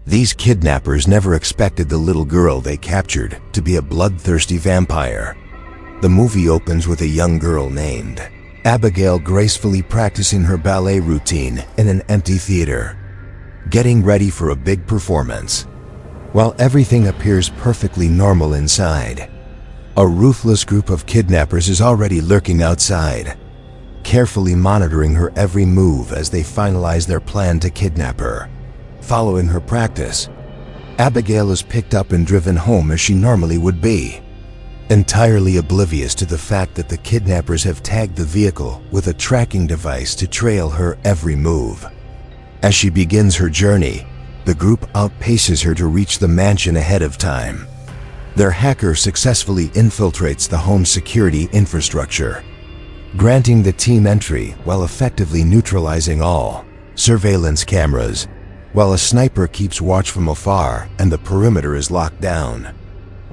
These kidnappers never expected the little girl they captured to be a bloodthirsty vampire. The movie opens with a young girl named Abigail gracefully practicing her ballet routine in an empty theater, getting ready for a big performance. While everything appears perfectly normal inside, a ruthless group of kidnappers is already lurking outside, carefully monitoring her every move as they finalize their plan to kidnap her. Following her practice, Abigail is picked up and driven home as she normally would be, entirely oblivious to the fact that the kidnappers have tagged the vehicle with a tracking device to trail her every move. As she begins her journey, the group outpaces her to reach the mansion ahead of time. Their hacker successfully infiltrates the home's security infrastructure, granting the team entry while effectively neutralizing all surveillance cameras, while a sniper keeps watch from afar and the perimeter is locked down.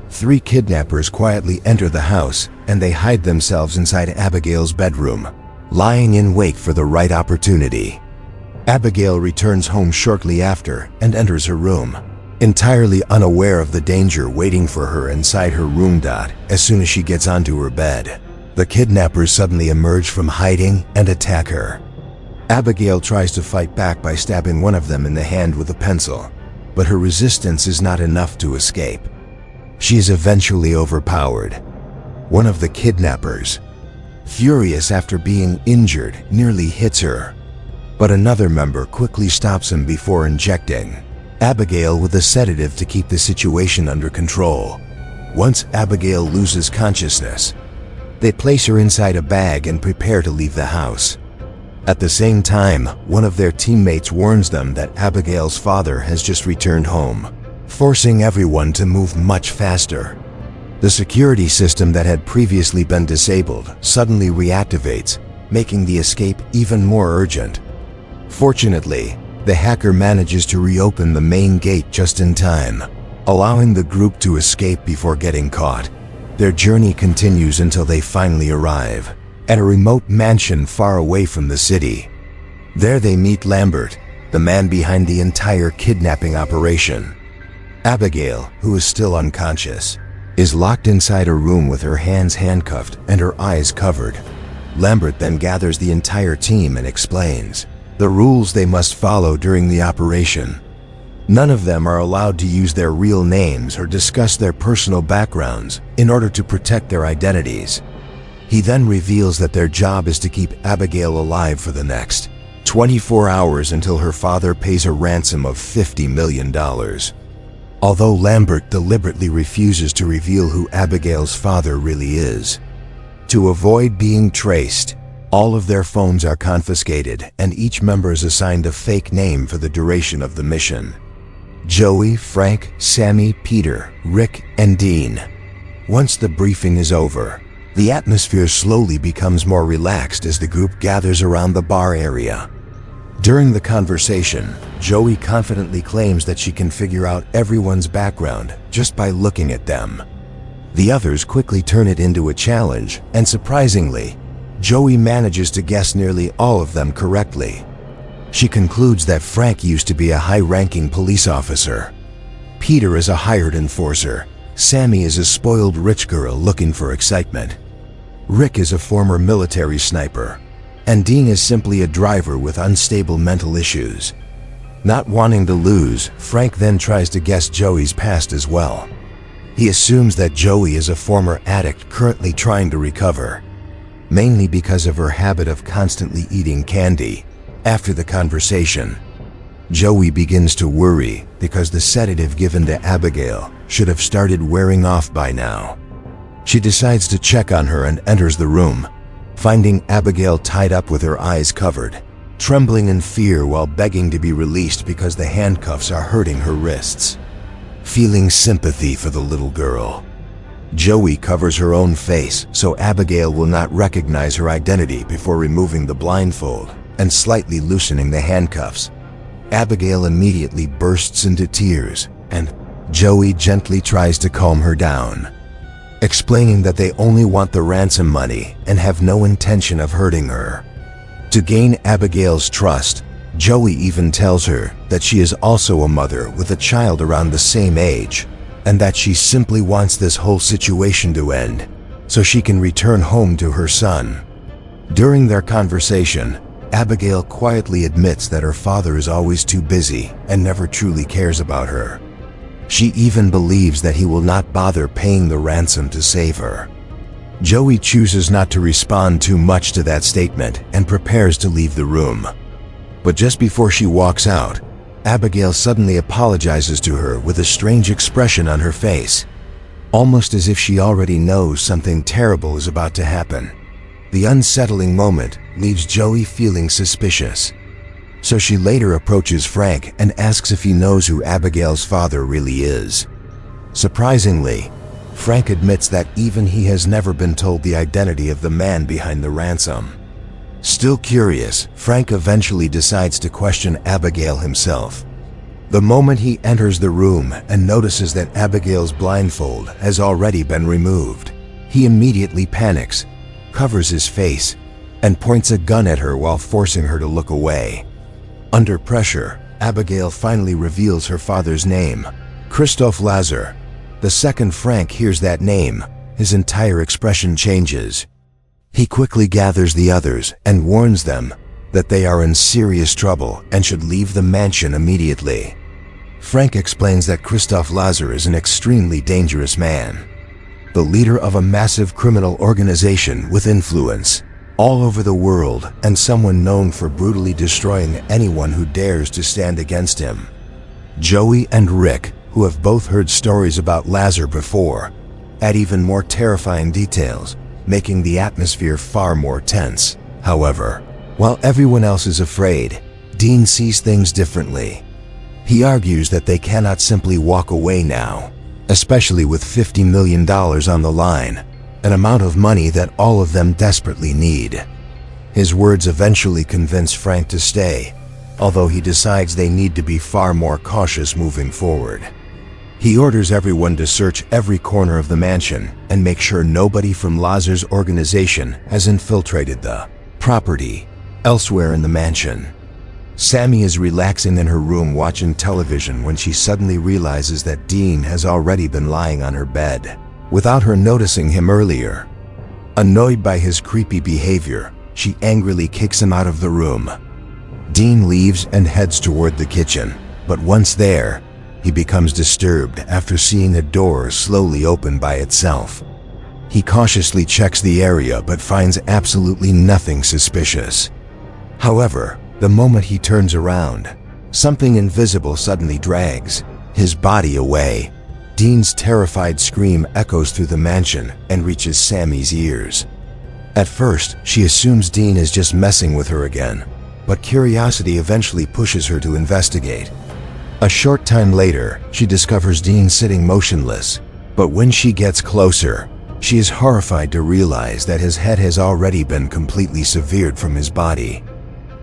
3 kidnappers quietly enter the house and they hide themselves inside Abigail's bedroom, lying in wait for the right opportunity. Abigail returns home shortly after and enters her room, entirely unaware of the danger waiting for her inside her room. As soon as she gets onto her bed, the kidnappers suddenly emerge from hiding and attack her. Abigail tries to fight back by stabbing one of them in the hand with a pencil, but her resistance is not enough to escape. She is eventually overpowered. One of the kidnappers, furious after being injured, nearly hits her, but another member quickly stops him before injecting Abigail with a sedative to keep the situation under control. Once Abigail loses consciousness, they place her inside a bag and prepare to leave the house. At the same time, one of their teammates warns them that Abigail's father has just returned home, forcing everyone to move much faster. The security system that had previously been disabled suddenly reactivates, making the escape even more urgent. Fortunately, the hacker manages to reopen the main gate just in time, allowing the group to escape before getting caught. Their journey continues until they finally arrive at a remote mansion far away from the city. There they meet Lambert, the man behind the entire kidnapping operation. Abigail, who is still unconscious, is locked inside a room with her hands handcuffed and her eyes covered. Lambert then gathers the entire team and explains the rules they must follow during the operation. None of them are allowed to use their real names or discuss their personal backgrounds in order to protect their identities. He then reveals that their job is to keep Abigail alive for the next 24 hours until her father pays a ransom of $50 million. Although Lambert deliberately refuses to reveal who Abigail's father really is. To avoid being traced, all of their phones are confiscated and each member is assigned a fake name for the duration of the mission. Joey, Frank, Sammy, Peter, Rick, and Dean. Once the briefing is over, the atmosphere slowly becomes more relaxed as the group gathers around the bar area. During the conversation, Joey confidently claims that she can figure out everyone's background just by looking at them. The others quickly turn it into a challenge, and surprisingly, Joey manages to guess nearly all of them correctly. She concludes that Frank used to be a high-ranking police officer. Peter is a hired enforcer. Sammy is a spoiled rich girl looking for excitement. Rick is a former military sniper. And Dean is simply a driver with unstable mental issues. Not wanting to lose, Frank then tries to guess Joey's past as well. He assumes that Joey is a former addict currently trying to recover, mainly because of her habit of constantly eating candy. After the conversation, Joey begins to worry because the sedative given to Abigail should have started wearing off by now. She decides to check on her and enters the room, finding Abigail tied up with her eyes covered, trembling in fear while begging to be released because the handcuffs are hurting her wrists. Feeling sympathy for the little girl, Joey covers her own face so Abigail will not recognize her identity before removing the blindfold and slightly loosening the handcuffs. Abigail immediately bursts into tears, and Joey gently tries to calm her down, explaining that they only want the ransom money and have no intention of hurting her. To gain Abigail's trust, Joey even tells her that she is also a mother with a child around the same age, and that she simply wants this whole situation to end so she can return home to her son. During their conversation, Abigail quietly admits that her father is always too busy and never truly cares about her. She even believes that he will not bother paying the ransom to save her. Joey chooses not to respond too much to that statement and prepares to leave the room. But just before she walks out, Abigail suddenly apologizes to her with a strange expression on her face, almost as if she already knows something terrible is about to happen. The unsettling moment leaves Joey feeling suspicious. So she later approaches Frank and asks if he knows who Abigail's father really is. Surprisingly, Frank admits that even he has never been told the identity of the man behind the ransom. Still curious, Frank eventually decides to question Abigail himself. The moment he enters the room and notices that Abigail's blindfold has already been removed, he immediately panics, covers his face, and points a gun at her while forcing her to look away. Under pressure, Abigail finally reveals her father's name, Christophe Lazar. The second Frank hears that name, his entire expression changes. He quickly gathers the others and warns them that they are in serious trouble and should leave the mansion immediately. Frank explains that Christophe Lazar is an extremely dangerous man, the leader of a massive criminal organization with influence all over the world, and someone known for brutally destroying anyone who dares to stand against him. Joey and Rick, who have both heard stories about Lazar before, add even more terrifying details, making the atmosphere far more tense. However, while everyone else is afraid, Dean sees things differently. He argues that they cannot simply walk away now, especially with $50 million on the line, an amount of money that all of them desperately need. His words eventually convince Frank to stay, although he decides they need to be far more cautious moving forward. He orders everyone to search every corner of the mansion and make sure nobody from Lazar's organization has infiltrated the property elsewhere in the mansion. Sammy is relaxing in her room watching television when she suddenly realizes that Dean has already been lying on her bed, without her noticing him earlier. Annoyed by his creepy behavior, she angrily kicks him out of the room. Dean leaves and heads toward the kitchen, but once there, he becomes disturbed after seeing a door slowly open by itself. He cautiously checks the area but finds absolutely nothing suspicious. However, the moment he turns around, something invisible suddenly drags his body away. Dean's terrified scream echoes through the mansion and reaches Sammy's ears. At first, she assumes Dean is just messing with her again, but curiosity eventually pushes her to investigate. A short time later, she discovers Dean sitting motionless, but when she gets closer, she is horrified to realize that his head has already been completely severed from his body.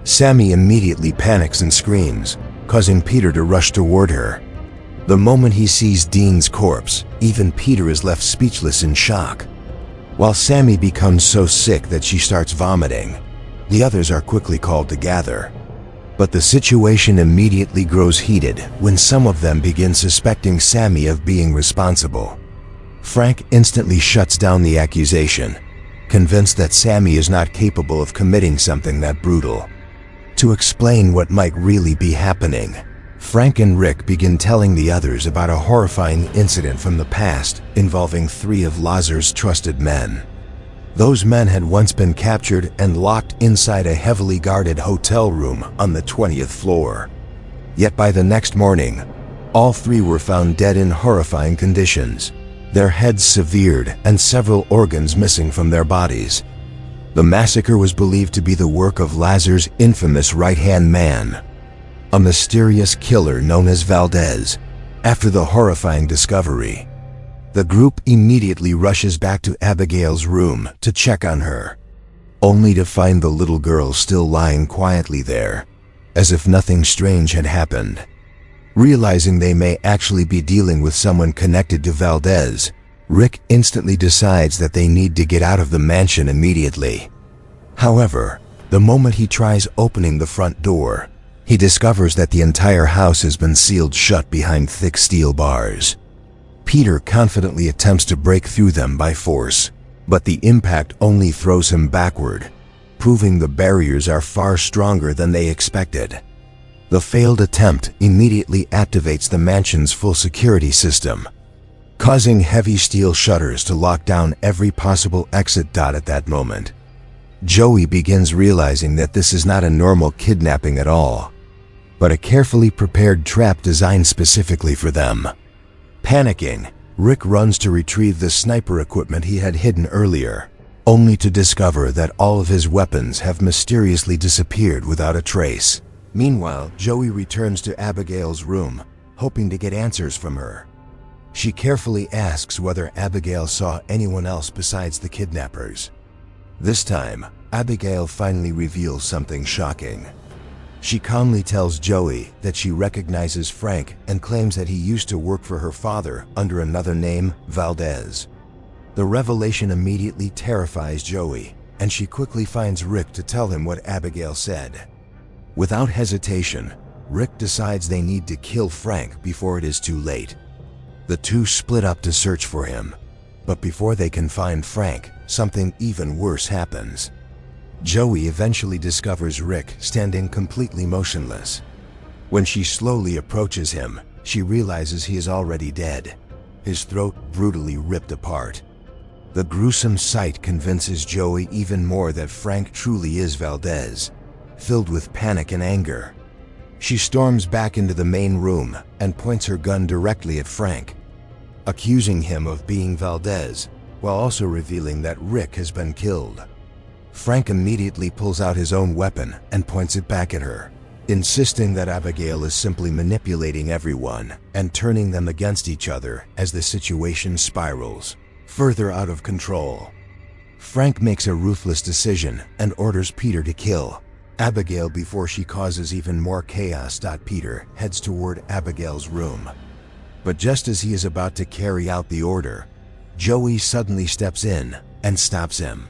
Sammy immediately panics and screams, causing Peter to rush toward her. The moment he sees Dean's corpse, even Peter is left speechless in shock. While Sammy becomes so sick that she starts vomiting, the others are quickly called to gather. But the situation immediately grows heated when some of them begin suspecting Sammy of being responsible. Frank instantly shuts down the accusation, convinced that Sammy is not capable of committing something that brutal. To explain what might really be happening, Frank and Rick begin telling the others about a horrifying incident from the past involving 3 of Lazar's trusted men. Those men had once been captured and locked inside a heavily guarded hotel room on the 20th floor. Yet by the next morning, all 3 were found dead in horrifying conditions, their heads severed and several organs missing from their bodies. The massacre was believed to be the work of Lazar's infamous right-hand man, a mysterious killer known as Valdez. After the horrifying discovery, the group immediately rushes back to Abigail's room to check on her, only to find the little girl still lying quietly there, as if nothing strange had happened. Realizing they may actually be dealing with someone connected to Valdez, Rick instantly decides that they need to get out of the mansion immediately. However, the moment he tries opening the front door, He discovers that the entire house has been sealed shut behind thick steel bars. Peter confidently attempts to break through them by force, but the impact only throws him backward, proving the barriers are far stronger than they expected. The failed attempt immediately activates the mansion's full security system, causing heavy steel shutters to lock down every possible exit. At that moment, Joey begins realizing that this is not a normal kidnapping at all, but a carefully prepared trap designed specifically for them. Panicking, Rick runs to retrieve the sniper equipment he had hidden earlier, only to discover that all of his weapons have mysteriously disappeared without a trace. Meanwhile, Joey returns to Abigail's room, hoping to get answers from her. She carefully asks whether Abigail saw anyone else besides the kidnappers. This time, Abigail finally reveals something shocking. She calmly tells Joey that she recognizes Frank and claims that he used to work for her father under another name, Valdez. The revelation immediately terrifies Joey, and she quickly finds Rick to tell him what Abigail said. Without hesitation, Rick decides they need to kill Frank before it is too late. The two split up to search for him, but before they can find Frank, something even worse happens. Joey eventually discovers Rick standing completely motionless. When she slowly approaches him, she realizes he is already dead, his throat brutally ripped apart. The gruesome sight convinces Joey even more that Frank truly is Valdez. Filled with panic and anger, she storms back into the main room and points her gun directly at Frank, accusing him of being Valdez, while also revealing that Rick has been killed. Frank immediately pulls out his own weapon and points it back at her, insisting that Abigail is simply manipulating everyone and turning them against each other as the situation spirals further out of control. Frank makes a ruthless decision and orders Peter to kill Abigail before she causes even more chaos. Peter heads toward Abigail's room, but just as he is about to carry out the order, Joey suddenly steps in and stops him.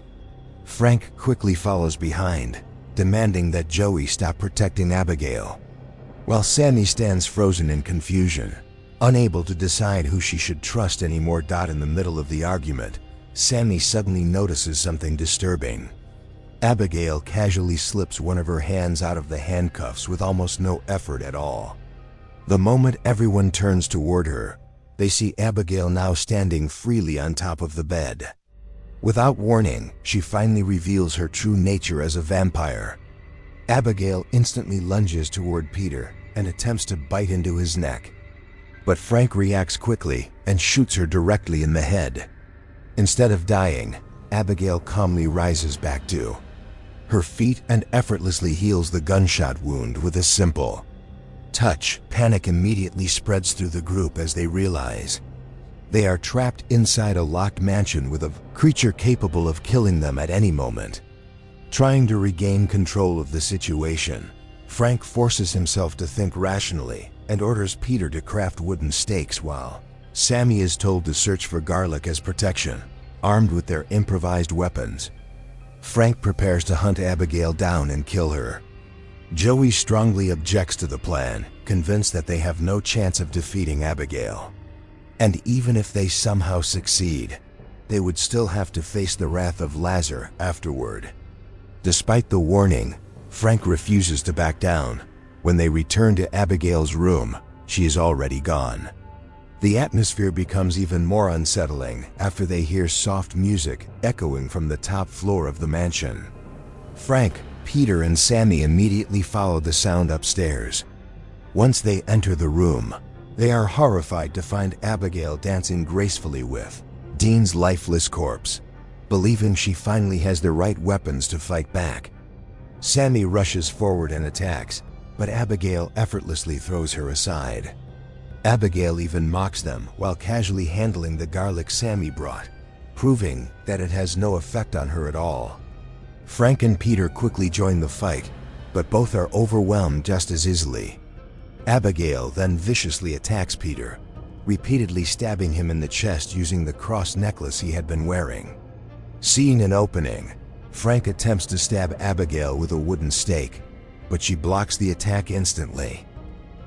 Frank quickly follows behind, demanding that Joey stop protecting Abigail, while Sammy stands frozen in confusion, unable to decide who she should trust anymore. In the middle of the argument, Sammy suddenly notices something disturbing. Abigail casually slips one of her hands out of the handcuffs with almost no effort at all. The moment everyone turns toward her, they see Abigail now standing freely on top of the bed. Without warning, she finally reveals her true nature as a vampire. Abigail instantly lunges toward Peter and attempts to bite into his neck, but Frank reacts quickly and shoots her directly in the head. Instead of dying, Abigail calmly rises back to her feet and effortlessly heals the gunshot wound with a simple touch. Panic immediately spreads through the group as they realize they are trapped inside a locked mansion with a creature capable of killing them at any moment. Trying to regain control of the situation, Frank forces himself to think rationally and orders Peter to craft wooden stakes while Sammy is told to search for garlic as protection, armed with their improvised weapons. Frank prepares to hunt Abigail down and kill her. Joey strongly objects to the plan, convinced that they have no chance of defeating Abigail. And even if they somehow succeed, they would still have to face the wrath of Lazar afterward. Despite the warning, Frank refuses to back down. When they return to Abigail's room, she is already gone. The atmosphere becomes even more unsettling after they hear soft music echoing from the top floor of the mansion. Frank, Peter, and Sammy immediately follow the sound upstairs. Once they enter the room, they are horrified to find Abigail dancing gracefully with Dean's lifeless corpse, believing she finally has the right weapons to fight back. Sammy rushes forward and attacks, but Abigail effortlessly throws her aside. Abigail even mocks them while casually handling the garlic Sammy brought, proving that it has no effect on her at all. Frank and Peter quickly join the fight, but both are overwhelmed just as easily. Abigail then viciously attacks Peter, repeatedly stabbing him in the chest using the cross necklace he had been wearing. Seeing an opening, Frank attempts to stab Abigail with a wooden stake, but she blocks the attack instantly.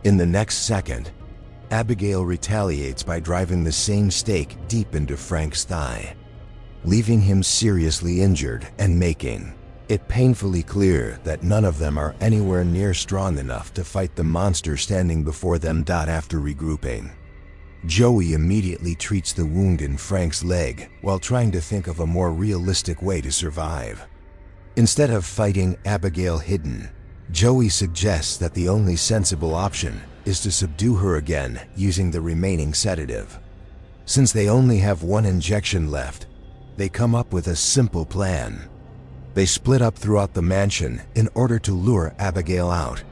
In the next second, Abigail retaliates by driving the same stake deep into Frank's thigh, leaving him seriously injured and making it painfully clear that none of them are anywhere near strong enough to fight the monster standing before them. After regrouping, Joey immediately treats the wound in Frank's leg while trying to think of a more realistic way to survive. Instead of fighting Abigail hidden, Joey suggests that the only sensible option is to subdue her again using the remaining sedative. Since they only have one injection left, they come up with a simple plan. They split up throughout the mansion in order to lure Abigail out,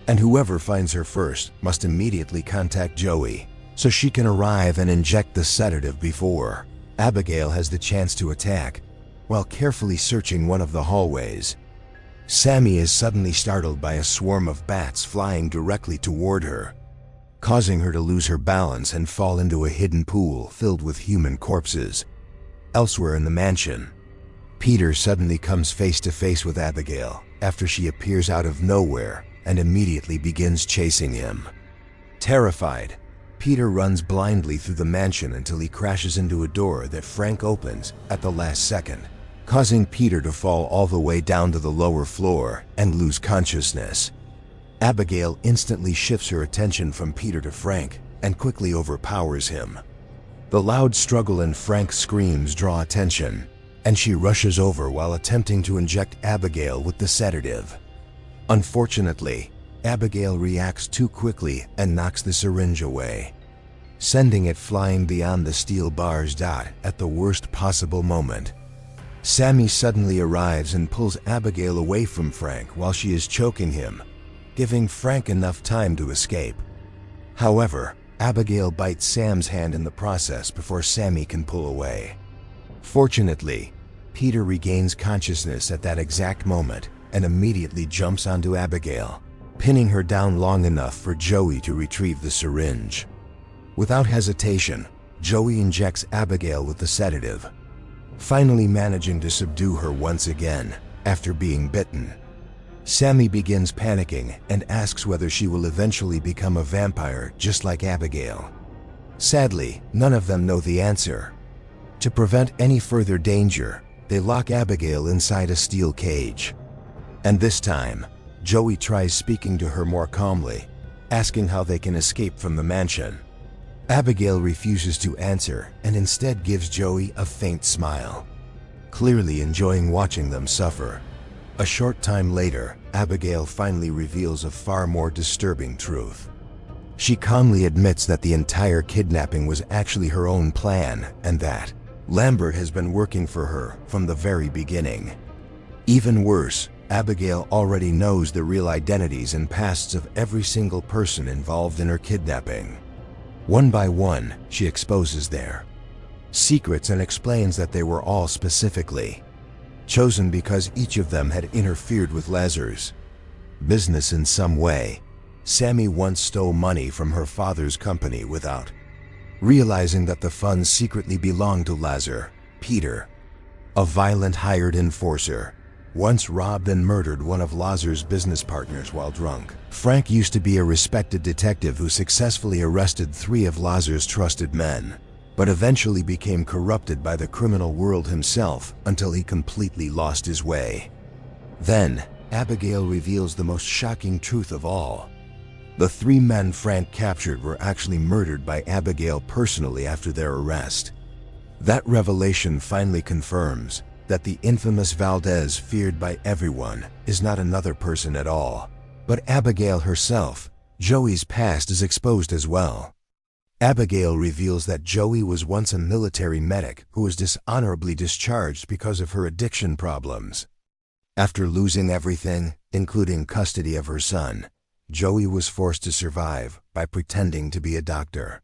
and whoever finds her first must immediately contact Joey so she can arrive and inject the sedative before Abigail has the chance to attack. While carefully searching one of the hallways, Sammy is suddenly startled by a swarm of bats flying directly toward her, causing her to lose her balance and fall into a hidden pool filled with human corpses. Elsewhere in the mansion, Peter suddenly comes face to face with Abigail after she appears out of nowhere and immediately begins chasing him. Terrified, Peter runs blindly through the mansion until he crashes into a door that Frank opens at the last second, causing Peter to fall all the way down to the lower floor and lose consciousness. Abigail instantly shifts her attention from Peter to Frank and quickly overpowers him. The loud struggle and Frank's screams draw attention, and she rushes over while attempting to inject Abigail with the sedative. Unfortunately, Abigail reacts too quickly and knocks the syringe away, sending it flying beyond the steel bars. At the worst possible moment, Sammy suddenly arrives and pulls Abigail away from Frank while she is choking him, giving Frank enough time to escape. However, Abigail bites Sam's hand in the process before Sammy can pull away. Fortunately, Peter regains consciousness at that exact moment and immediately jumps onto Abigail, pinning her down long enough for Joey to retrieve the syringe. Without hesitation, Joey injects Abigail with the sedative, finally managing to subdue her once again after being bitten. Sammy begins panicking and asks whether she will eventually become a vampire just like Abigail. Sadly, none of them know the answer. To prevent any further danger, they lock Abigail inside a steel cage. And this time, Joey tries speaking to her more calmly, asking how they can escape from the mansion. Abigail refuses to answer and instead gives Joey a faint smile, clearly enjoying watching them suffer. A short time later, Abigail finally reveals a far more disturbing truth. She calmly admits that the entire kidnapping was actually her own plan and that Lambert has been working for her from the very beginning. Even worse, Abigail already knows the real identities and pasts of every single person involved in her kidnapping. One by one, she exposes their secrets and explains that they were all specifically chosen because each of them had interfered with Lazar's business in some way. Sammy once stole money from her father's company without realizing that the funds secretly belonged to Lazar. Peter, a violent hired enforcer, once robbed and murdered one of Lazar's business partners while drunk. Frank used to be a respected detective who successfully arrested 3 of Lazar's trusted men, but eventually became corrupted by the criminal world himself until he completely lost his way. Then, Abigail reveals the most shocking truth of all. The 3 men Frank captured were actually murdered by Abigail personally after their arrest. That revelation finally confirms that the infamous Valdez feared by everyone is not another person at all, but Abigail herself. Joey's past is exposed as well. Abigail reveals that Joey was once a military medic who was dishonorably discharged because of her addiction problems. After losing everything, including custody of her son, Joey was forced to survive by pretending to be a doctor.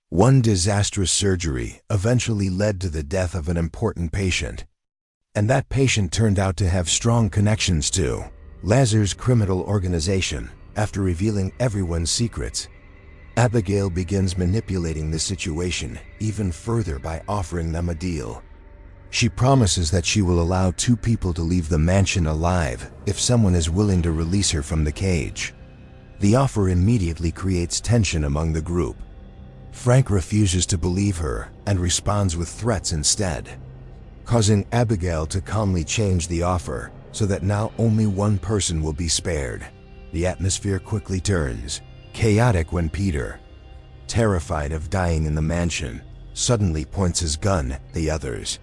One disastrous surgery eventually led to the death of an important patient, and that patient turned out to have strong connections to Lazar's criminal organization. After revealing everyone's secrets, Abigail begins manipulating the situation even further by offering them a deal. She promises that she will allow 2 people to leave the mansion alive if someone is willing to release her from the cage. The offer immediately creates tension among the group. Frank refuses to believe her and responds with threats instead, causing Abigail to calmly change the offer so that now only 1 person will be spared. The atmosphere quickly turns chaotic when Peter, terrified of dying in the mansion, suddenly points his gun at the others.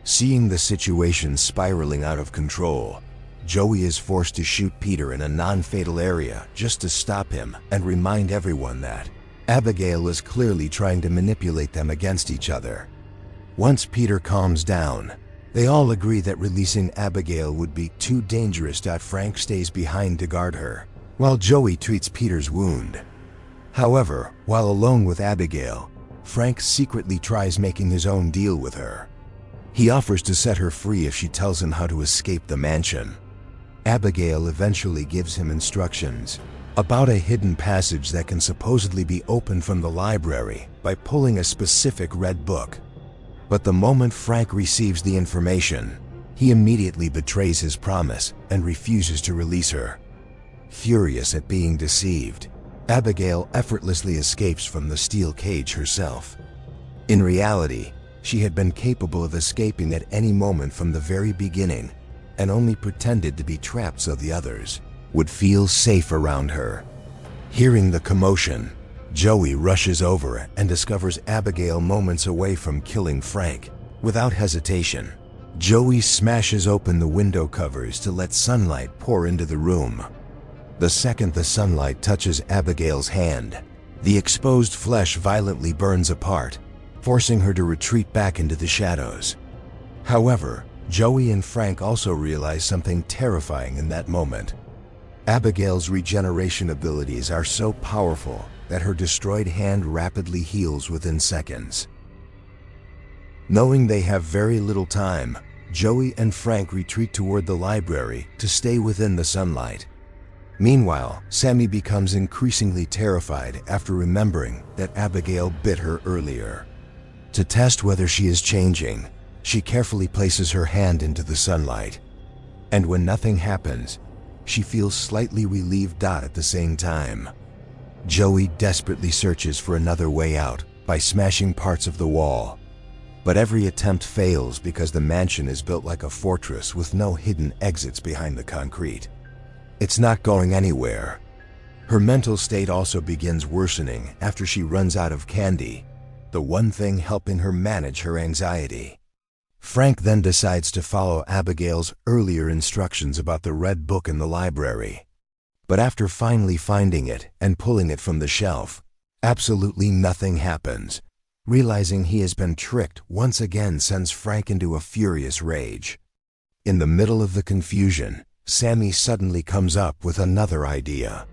Seeing the situation spiraling out of control, Joey is forced to shoot Peter in a non-fatal area just to stop him and remind everyone that Abigail was clearly trying to manipulate them against each other. Once Peter calms down, they all agree that releasing Abigail would be too dangerous. Frank stays behind to guard her, while Joey treats Peter's wound. However, while alone with Abigail, Frank secretly tries making his own deal with her. He offers to set her free if she tells him how to escape the mansion. Abigail eventually gives him instructions about a hidden passage that can supposedly be opened from the library by pulling a specific red book. But the moment Frank receives the information, he immediately betrays his promise and refuses to release her. Furious at being deceived, Abigail effortlessly escapes from the steel cage herself. In reality, she had been capable of escaping at any moment from the very beginning and only pretended to be trapped so the others would feel safe around her. Hearing the commotion, Joey rushes over and discovers Abigail moments away from killing Frank. Without hesitation, Joey smashes open the window covers to let sunlight pour into the room. The second the sunlight touches Abigail's hand, the exposed flesh violently burns apart, forcing her to retreat back into the shadows. However, Joey and Frank also realize something terrifying in that moment. Abigail's regeneration abilities are so powerful that her destroyed hand rapidly heals within seconds. Knowing they have very little time, Joey and Frank retreat toward the library to stay within the sunlight. Meanwhile, Sammy becomes increasingly terrified after remembering that Abigail bit her earlier. To test whether she is changing, she carefully places her hand into the sunlight. And when nothing happens, she feels slightly relieved. At the same time, Joey desperately searches for another way out by smashing parts of the wall. But every attempt fails because the mansion is built like a fortress with no hidden exits behind the concrete. It's not going anywhere. Her mental state also begins worsening after she runs out of candy, the one thing helping her manage her anxiety. Frank then decides to follow Abigail's earlier instructions about the red book in the library. But after finally finding it and pulling it from the shelf, absolutely nothing happens. Realizing he has been tricked once again sends Frank into a furious rage. In the middle of the confusion, Sammy suddenly comes up with another idea.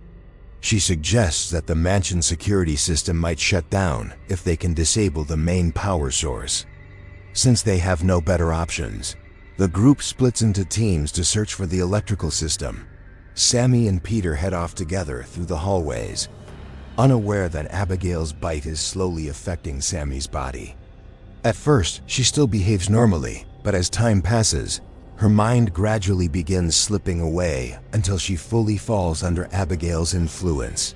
She suggests that the mansion security system might shut down if they can disable the main power source. Since they have no better options, the group splits into teams to search for the electrical system. Sammy and Peter head off together through the hallways, unaware that Abigail's bite is slowly affecting Sammy's body. At first, she still behaves normally, but as time passes, her mind gradually begins slipping away until she fully falls under Abigail's influence.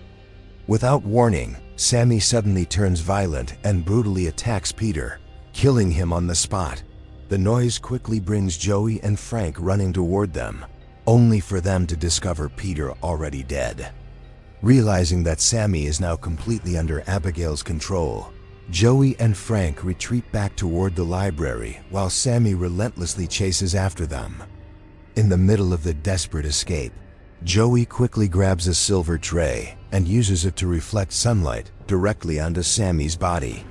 Without warning, Sammy suddenly turns violent and brutally attacks Peter, killing him on the spot. The noise quickly brings Joey and Frank running toward them, only for them to discover Peter already dead. Realizing that Sammy is now completely under Abigail's control, Joey and Frank retreat back toward the library while Sammy relentlessly chases after them. In the middle of the desperate escape, Joey quickly grabs a silver tray and uses it to reflect sunlight directly onto Sammy's body.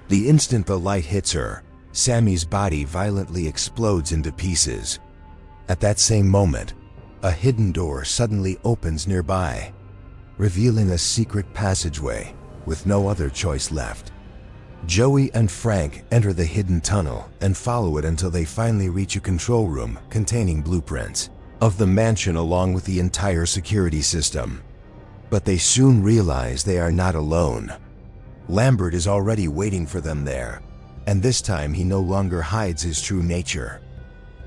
The instant the light hits her, Sammy's body violently explodes into pieces. At that same moment, a hidden door suddenly opens nearby, revealing a secret passageway with no other choice left. Joey and Frank enter the hidden tunnel and follow it until they finally reach a control room containing blueprints of the mansion along with the entire security system. But they soon realize they are not alone. Lambert is already waiting for them there, and this time he no longer hides his true nature.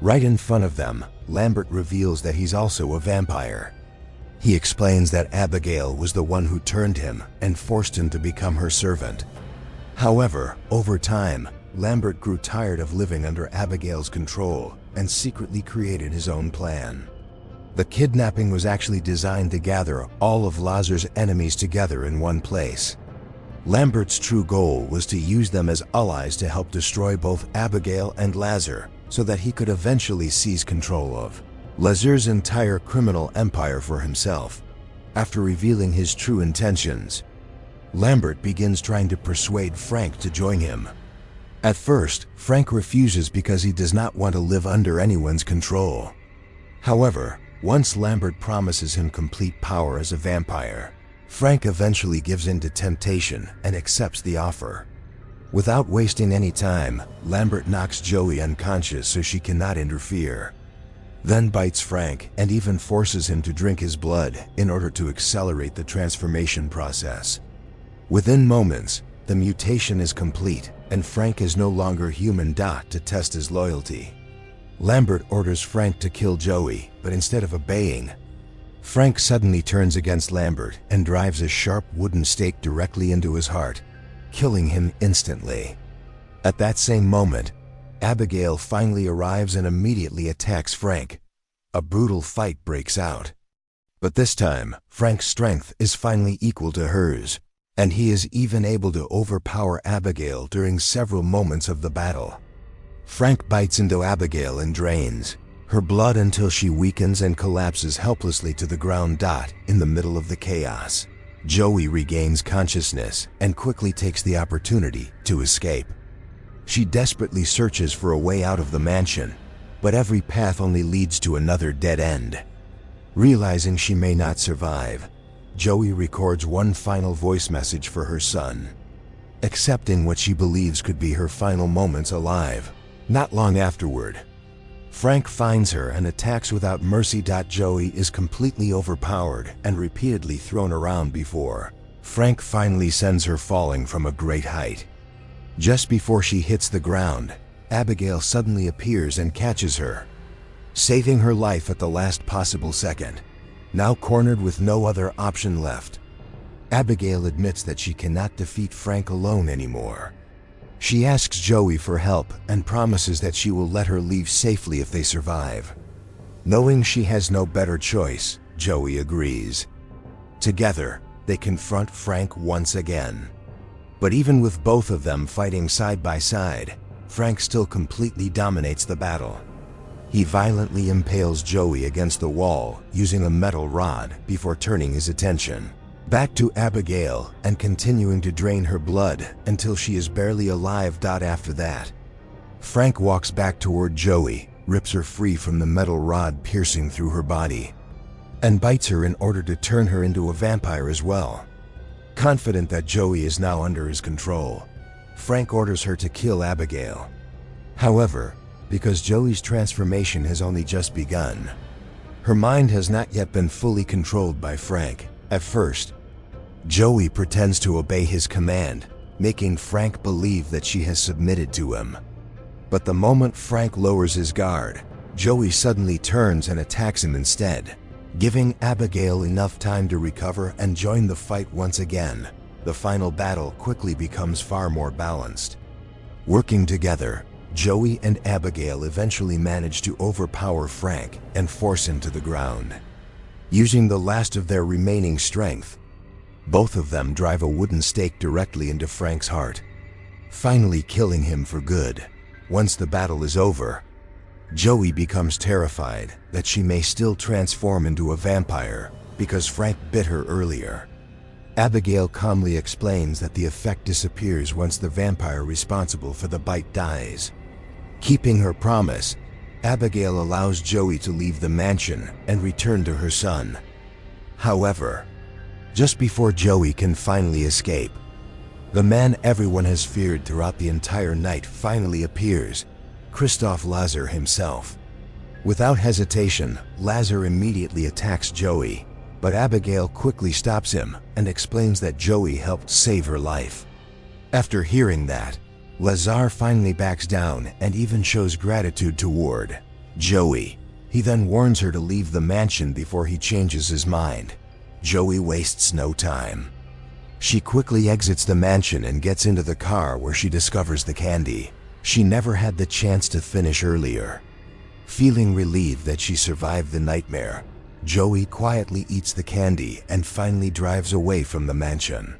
Right in front of them, Lambert reveals that he's also a vampire. He explains that Abigail was the one who turned him and forced him to become her servant. However, over time, Lambert grew tired of living under Abigail's control and secretly created his own plan. The kidnapping was actually designed to gather all of Lazar's enemies together in one place. Lambert's true goal was to use them as allies to help destroy both Abigail and Lazar, so that he could eventually seize control of Lazar's entire criminal empire for himself. After revealing his true intentions, Lambert begins trying to persuade Frank to join him. At first, Frank refuses because he does not want to live under anyone's control. However, once Lambert promises him complete power as a vampire, Frank eventually gives in to temptation and accepts the offer. Without wasting any time, Lambert knocks Joey unconscious so she cannot interfere, then bites Frank and even forces him to drink his blood in order to accelerate the transformation process. Within moments, the mutation is complete and Frank is no longer human. To test his loyalty, Lambert orders Frank to kill Joey, but instead of obeying, Frank suddenly turns against Lambert and drives a sharp wooden stake directly into his heart, killing him instantly. At that same moment, Abigail finally arrives and immediately attacks Frank. A brutal fight breaks out. But this time, Frank's strength is finally equal to hers, and he is even able to overpower Abigail during several moments of the battle. Frank bites into Abigail and drains her blood until she weakens and collapses helplessly to the ground. In the middle of the chaos, Joey regains consciousness and quickly takes the opportunity to escape. She desperately searches for a way out of the mansion, but every path only leads to another dead end. Realizing she may not survive, Joey records one final voice message for her son, accepting what she believes could be her final moments alive. Not long afterward, Frank finds her and attacks without mercy. Joey is completely overpowered and repeatedly thrown around before Frank finally sends her falling from a great height. Just before she hits the ground, Abigail suddenly appears and catches her, saving her life at the last possible second. Now cornered with no other option left, Abigail admits that she cannot defeat Frank alone anymore. She asks Joey for help and promises that she will let her leave safely if they survive. Knowing she has no better choice, Joey agrees. Together, they confront Frank once again. But even with both of them fighting side by side, Frank still completely dominates the battle. He violently impales Joey against the wall using a metal rod before turning his attention back to Abigail and continuing to drain her blood until she is barely alive. After that, Frank walks back toward Joey, rips her free from the metal rod piercing through her body, and bites her in order to turn her into a vampire as well. Confident that Joey is now under his control, Frank orders her to kill Abigail. However, because Joey's transformation has only just begun, her mind has not yet been fully controlled by Frank. At first, Joey pretends to obey his command, making Frank believe that she has submitted to him. But the moment Frank lowers his guard, Joey suddenly turns and attacks him instead, giving Abigail enough time to recover and join the fight once again. The final battle quickly becomes far more balanced. Working together, Joey and Abigail eventually manage to overpower Frank and force him to the ground. Using the last of their remaining strength, both of them drive a wooden stake directly into Frank's heart, finally killing him for good. Once the battle is over, Joey becomes terrified that she may still transform into a vampire because Frank bit her earlier. Abigail calmly explains that the effect disappears once the vampire responsible for the bite dies. Keeping her promise, Abigail allows Joey to leave the mansion and return to her son. However, just before Joey can finally escape, the man everyone has feared throughout the entire night finally appears, Christoph Lazar himself. Without hesitation, Lazar immediately attacks Joey, but Abigail quickly stops him and explains that Joey helped save her life. After hearing that, Lazar finally backs down and even shows gratitude toward Joey. He then warns her to leave the mansion before he changes his mind. Joey wastes no time. She quickly exits the mansion and gets into the car where she discovers the candy she never had the chance to finish earlier. Feeling relieved that she survived the nightmare, Joey quietly eats the candy and finally drives away from the mansion.